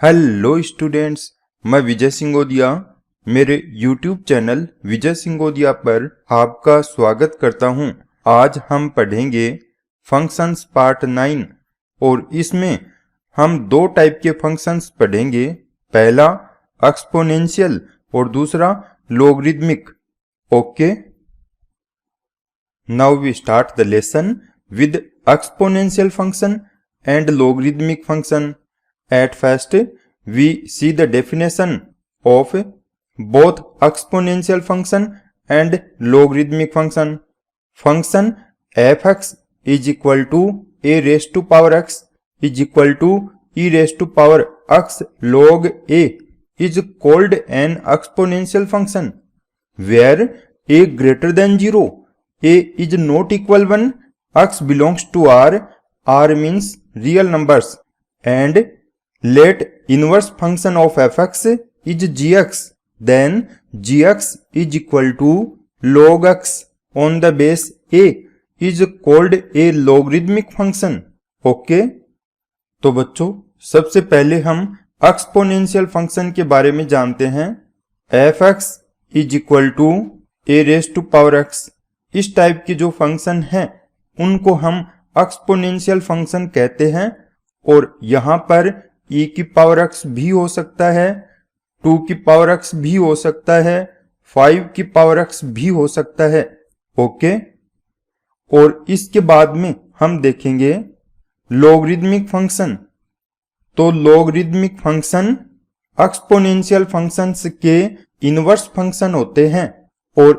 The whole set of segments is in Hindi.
हेलो स्टूडेंट्स, मैं विजय सिंगोदिया मेरे YouTube चैनल विजय सिंगोदिया पर आपका स्वागत करता हूं। आज हम पढ़ेंगे फंक्शंस पार्ट 9 और इसमें हम दो टाइप के फंक्शंस पढ़ेंगे। पहला एक्सपोनेंशियल और दूसरा logarithmic. Okay, now we start the lesson with exponential function and logarithmic function. At first, we see the definition of both exponential function and logarithmic function. Function f(x) is equal to a raised to power x is equal to e raised to power x log a is called an exponential function. Where a greater than 0, a is not equal 1, x belongs to R means real numbers, and let inverse function of fx is gx, then gx is equal to log x on the base a is called a logarithmic function. Okay, तो बच्चों सबसे पहले हम एक्सपोनेंशियल फंक्शन के बारे में जानते हैं. fx is equal to a raised to power x. इस टाइप के जो फंक्शन हैं उनको हम एक्सपोनेंशियल फंक्शन कहते हैं. और यहाँ पर e की पावर x भी हो सकता है, 2 की पावर x भी हो सकता है, 5 की पावर x भी हो सकता है. ओके, और इसके बाद में हम देखेंगे लॉगरिदमिक फंक्शन. तो लॉगरिदमिक फंक्शन एक्सपोनेंशियल फंक्शंस के इनवर्स फंक्शन होते हैं. और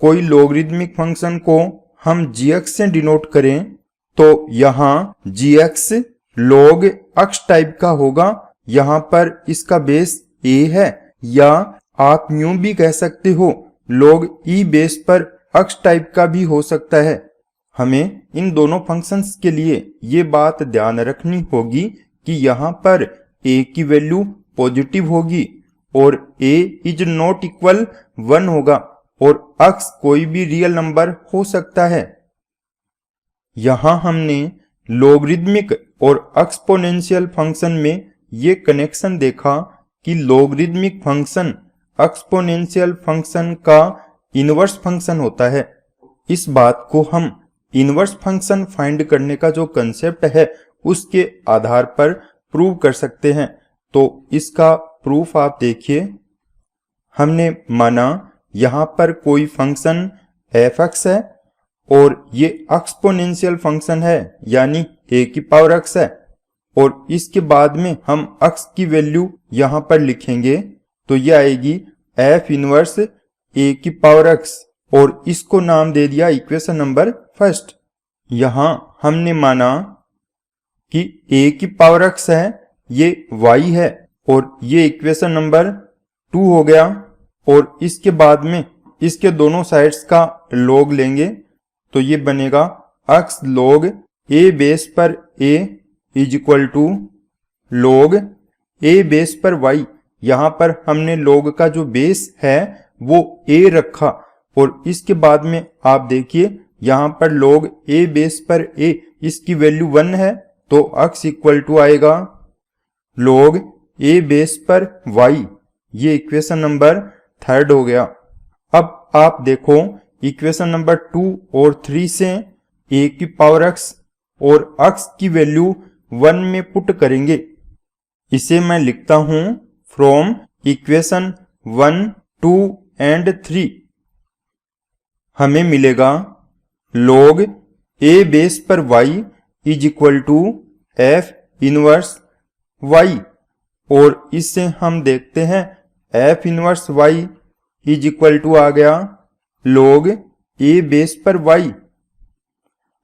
कोई लॉगरिदमिक फंक्शन को हम gx से डिनोट करें तो यहाँ gx log x टाइप का होगा. यहाँ पर इसका बेस a है, या आप यूं भी कह सकते हो log e बेस पर x टाइप का भी हो सकता है. हमें इन दोनों फंक्शंस के लिए ये बात ध्यान रखनी होगी कि यहाँ पर a की वैल्यू पॉजिटिव होगी और a इज नॉट इक्वल 1 होगा और x कोई भी रियल नंबर हो सकता है. यहाँ हमने लॉगरिदमिक और एक्सपोनेंशियल फंक्शन में ये कनेक्शन देखा कि लॉगरिदमिक फंक्शन एक्सपोनेंशियल फंक्शन का इनवर्स फंक्शन होता है. इस बात को हम इनवर्स फंक्शन फाइंड करने का जो कंसेप्ट है उसके आधार पर प्रूव कर सकते हैं. तो इसका प्रूफ आप देखिए. हमने माना यहाँ पर कोई फंक्शन f(x) है और ये एक्सपोनेंशियल फंक्शन है, यानी a की पावर x है. और इसके बाद में हम x की वैल्यू यहाँ पर लिखेंगे तो ये आएगी f इनवर्स a की पावर x, और इसको नाम दे दिया इक्वेशन नंबर फर्स्ट. यहाँ हमने माना कि a की पावर x है, ये y है, और ये इक्वेशन नंबर 2 हो गया. और इसके बाद में इसके दोनों साइड्स का log लेंगे तो ये बनेगा x log a बेस पर a is equal to log a base पर y. यहाँ पर हमने log का जो बेस है वो a रखा, और इसके बाद में आप देखिए यहाँ पर log a बेस पर a इसकी वैल्यू 1 है तो x इक्वल टू आएगा log a बेस पर y. ये इक्वेशन नंबर 3 हो गया. अब आप देखो इक्वेशन नंबर 2 और 3 से a की पावर x और x की वैल्यू 1 में पुट करेंगे. इसे मैं लिखता हूं फ्रॉम इक्वेशन 1, 2 एंड 3. हमें मिलेगा log a बेस पर y is equal to f inverse y. और इससे हम देखते हैं f inverse y is equal to आ गया log a बेस पर y.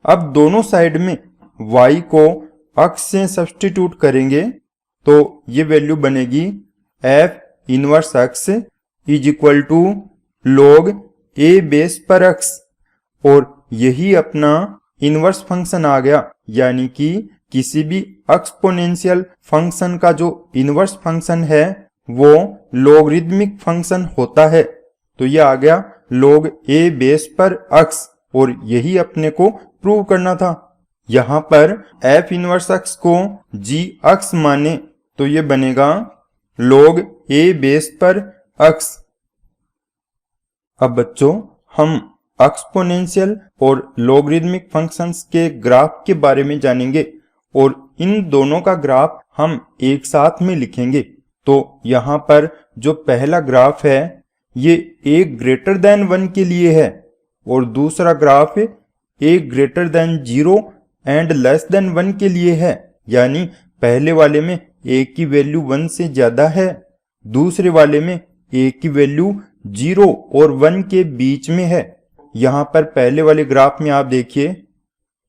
अब दोनों साइड में y को x से सब्स्टिट्यूट करेंगे तो ये वैल्यू बनेगी f inverse x is equal to log a base पर x. और यही अपना इनवर्स फंक्शन आ गया, यानी कि किसी भी एक्सपोनेंशियल फंक्शन का जो इनवर्स फंक्शन है वो लॉगरिदमिक फंक्शन होता है. तो ये आ गया log a बेस पर x, और यही अपने को प्रूव करना था. यहाँ पर f इनवर्स x को gx माने तो ये बनेगा log a बेस पर x। अब बच्चों हम एक्सपोनेंशियल और लॉगरिदमिक फंक्शंस के ग्राफ के बारे में जानेंगे और इन दोनों का ग्राफ हम एक साथ में लिखेंगे। तो यहाँ पर जो पहला ग्राफ है ये a ग्रेटर देन 1 के लिए है और दूसरा graph a greater than 0 and less than 1 के लिए है। यानी पहले वाले में a की वैल्यू 1 से ज्यादा है, दूसरे वाले में a की वैल्यू 0 और 1 के बीच में है। यहाँ पर पहले वाले ग्राफ में आप देखिए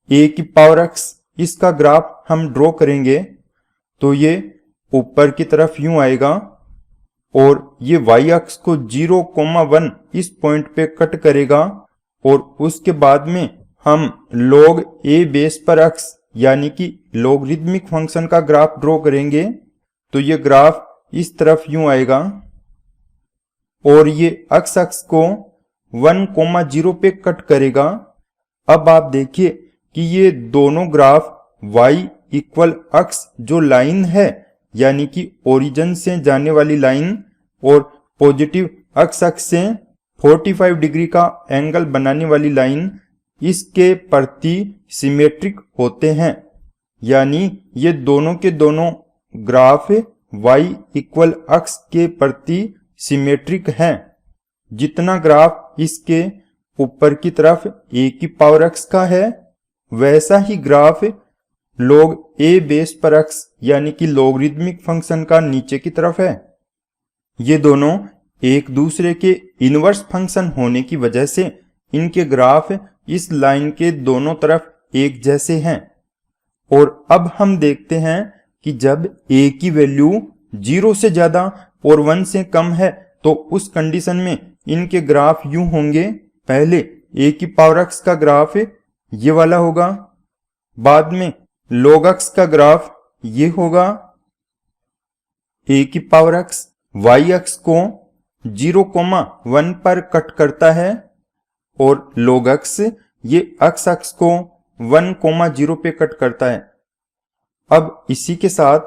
a की पावर x, इसका ग्राफ हम ड्रॉ करेंगे तो ये ऊपर की तरफ यूं आएगा और ये y अक्ष को 0,1 इस पॉइंट पे कट करेगा और उसके बाद में हम log a बेस पर x यानी कि लॉगरिदमिक फंक्शन का ग्राफ ड्रॉ करेंगे तो ये ग्राफ इस तरफ यूं आएगा और ये x अक्ष को 1,0 पे कट करेगा। अब आप देखिए कि ये दोनों ग्राफ y इक्वल x जो लाइन है यानी कि ओरिजिन से जाने वाली लाइन और पॉजिटिव x अक्ष से 45 डिग्री का एंगल बनाने वाली लाइन इसके प्रति सिमेट्रिक होते हैं। यानी ये दोनों के दोनों ग्राफ y इक्वल x के प्रति सिमेट्रिक हैं। जितना ग्राफ इसके ऊपर की तरफ a की पावर x का है वैसा ही ग्राफ log a बेस पर x यानी कि लॉगरिदमिक फंक्शन का नीचे की तरफ है। ये दोनों एक दूसरे के इनवर्स फंक्शन होने की वजह से इनके ग्राफ इस लाइन के दोनों तरफ एक जैसे हैं। और अब हम देखते हैं कि जब a की वैल्यू 0 से ज्यादा और 1 से कम है तो उस कंडीशन में इनके ग्राफ यूं होंगे। पहले a की पावर x का ग्राफ ये वाला होगा, बाद में log x का ग्राफ ये होगा। a की पावर x y अक्ष को 0,1 पर कट करता है और log x ये x अक्ष को 1,0 पे कट करता है। अब इसी के साथ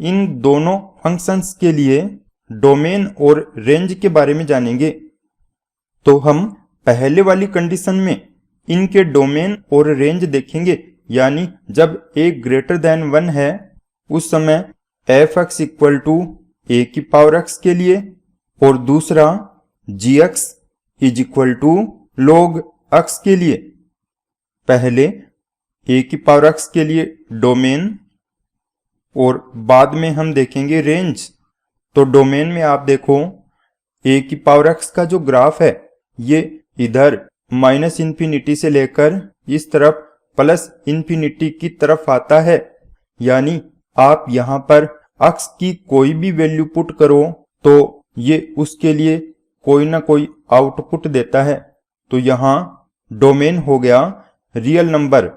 इन दोनों फंक्शंस के लिए डोमेन और रेंज के बारे में जानेंगे। तो हम पहले वाली कंडीशन में इनके डोमेन और रेंज देखेंगे। यानी जब a ग्रेटर देन 1 है उस समय f(x) इक्वल टू a की पावर x के लिए और दूसरा gx is equal to log x के लिए। पहले a की पावर x के लिए डोमेन और बाद में हम देखेंगे रेंज। तो डोमेन में आप देखो a की पावर x का जो ग्राफ है ये इधर -इंफिनिटी से लेकर इस तरफ +इंफिनिटी की तरफ आता है। यानी आप यहाँ पर x की कोई भी वैल्यू पुट करो तो ये उसके लिए कोई ना कोई आउटपुट देता है। तो यहाँ डोमेन हो गया रियल नंबर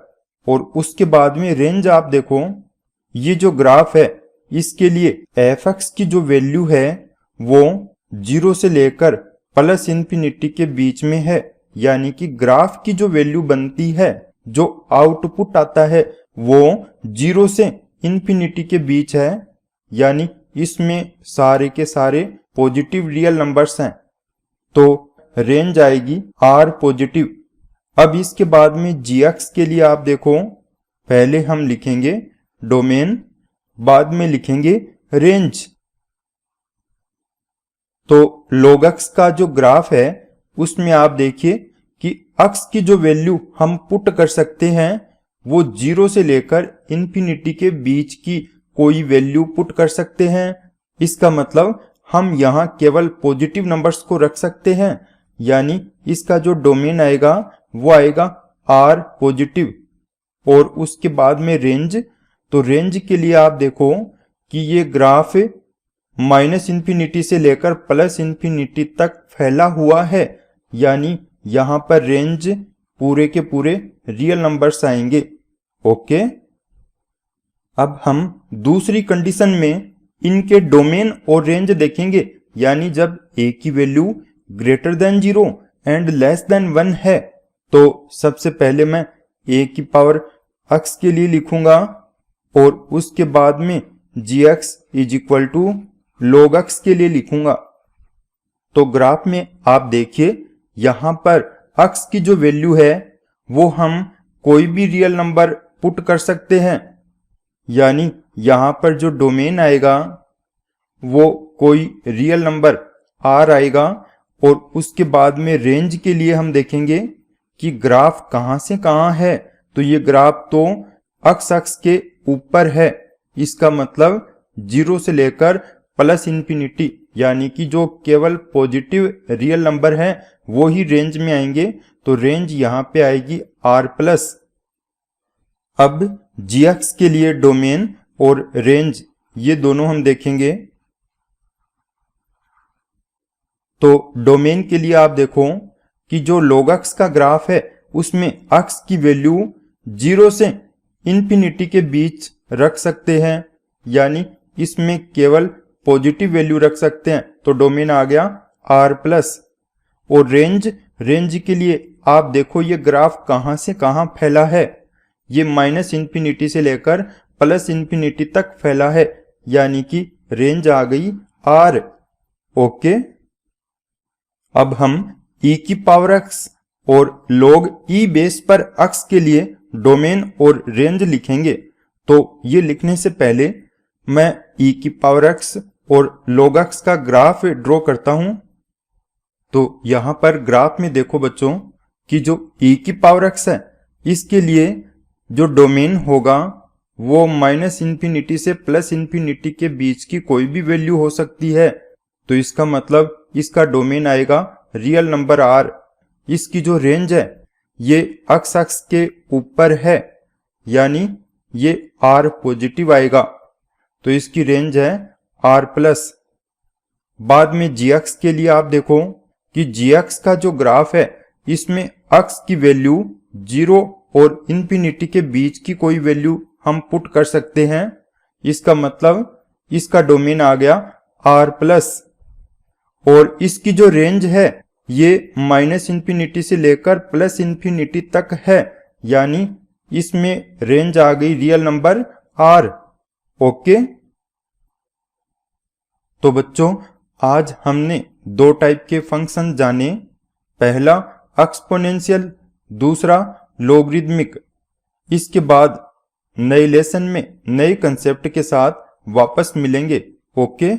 और उसके बाद में रेंज आप देखो ये जो ग्राफ है इसके लिए f(x) की जो वैल्यू है वो 0 से लेकर +इंफिनिटी के बीच में है। यानी कि ग्राफ की जो वैल्यू बनती है, जो आउटपुट आता है वो 0 से इंफिनिटी के बीच है। यानी इसमें सारे के सारे पॉजिटिव रियल नंबर्स हैं। तो रेंज आएगी r पॉजिटिव। अब इसके बाद में gx के लिए आप देखो पहले हम लिखेंगे डोमेन, बाद में लिखेंगे रेंज। तो log x का जो ग्राफ है उसमें आप देखिए कि x की जो वैल्यू हम पुट कर सकते हैं वो 0 से लेकर इंफिनिटी के बीच की कोई वैल्यू पुट कर सकते हैं। इसका मतलब हम यहाँ केवल पॉजिटिव नंबर्स को रख सकते हैं। यानी इसका जो डोमेन आएगा वो आएगा r पॉजिटिव और उसके बाद में रेंज। तो रेंज के लिए आप देखो कि ये ग्राफ -इंफिनिटी से लेकर +इंफिनिटी तक फैला हुआ है। यानी यहाँ पर रेंज पूरे के पूरे रियल नंबर्स आएंगे। ओके, अब हम दूसरी कंडीशन में इनके डोमेन और रेंज देखेंगे। यानी जब a की value greater than 0 and less than 1 है तो सबसे पहले मैं a की पावर x के लिए लिखूंगा और उसके बाद में gx is equal to log x के लिए लिखूंगा। तो ग्राफ में आप देखिए यहां पर x की जो वैल्यू है वो हम कोई भी रियल नंबर पुट कर सकते हैं, यानी यहां पर जो डोमेन आएगा वो कोई रियल नंबर r आएगा, और उसके बाद में रेंज के लिए हम देखेंगे कि ग्राफ कहां से कहां है। तो ये ग्राफ तो x अक्ष के ऊपर है, इसका मतलब 0 से लेकर प्लस इंफिनिटी, यानी कि जो केवल पॉजिटिव रियल नंबर है वो ही रेंज में आएंगे। तो रेंज यहां पे आएगी r+। अब gx के लिए डोमेन और रेंज ये दोनों हम देखेंगे। तो डोमेन के लिए आप देखो कि जो log x का ग्राफ है उसमें x की वैल्यू 0 से इंफिनिटी के बीच रख सकते हैं, यानी इसमें केवल पॉजिटिव वैल्यू रख सकते हैं। तो डोमेन आ गया r+। और रेंज के लिए आप देखो ये ग्राफ कहां से कहां फैला है, ये माइनस इंफिनिटी से लेकर प्लस इंफिनिटी तक फैला है, यानी कि रेंज आ गई r। ओके, अब हम e की पावर x और log e बेस पर x के लिए डोमेन और रेंज लिखेंगे। तो ये लिखने से पहले मैं e की पावर x और log x का ग्राफ ड्रॉ करता हूं। तो यहां पर ग्राफ में देखो बच्चों कि जो e की पावर x है इसके लिए जो डोमेन होगा वो माइनस इंफिनिटी से प्लस इंफिनिटी के बीच की कोई भी वैल्यू हो सकती है। तो इसका मतलब इसका डोमेन आएगा रियल नंबर r। इसकी जो रेंज है ये x अक्ष के ऊपर है, यानी ये r पॉजिटिव आएगा, तो इसकी रेंज है r+। बाद में gx के लिए आप देखो कि gx का जो ग्राफ है इसमें x की वैल्यू 0 और इंफिनिटी के बीच की कोई वैल्यू हम पुट कर सकते हैं। इसका मतलब इसका डोमेन आ गया r+। और इसकी जो रेंज है ये माइनस इंफिनिटी से लेकर प्लस इंफिनिटी तक है, यानी इसमें रेंज आ गई रियल नंबर r। ओके, तो बच्चों आज हमने दो टाइप के फंक्शन जाने, पहला एक्सपोनेंशियल, दूसरा लॉगरिदमिक। इसके बाद नए लेसन में नए कंसेप्ट के साथ वापस मिलेंगे। ओके।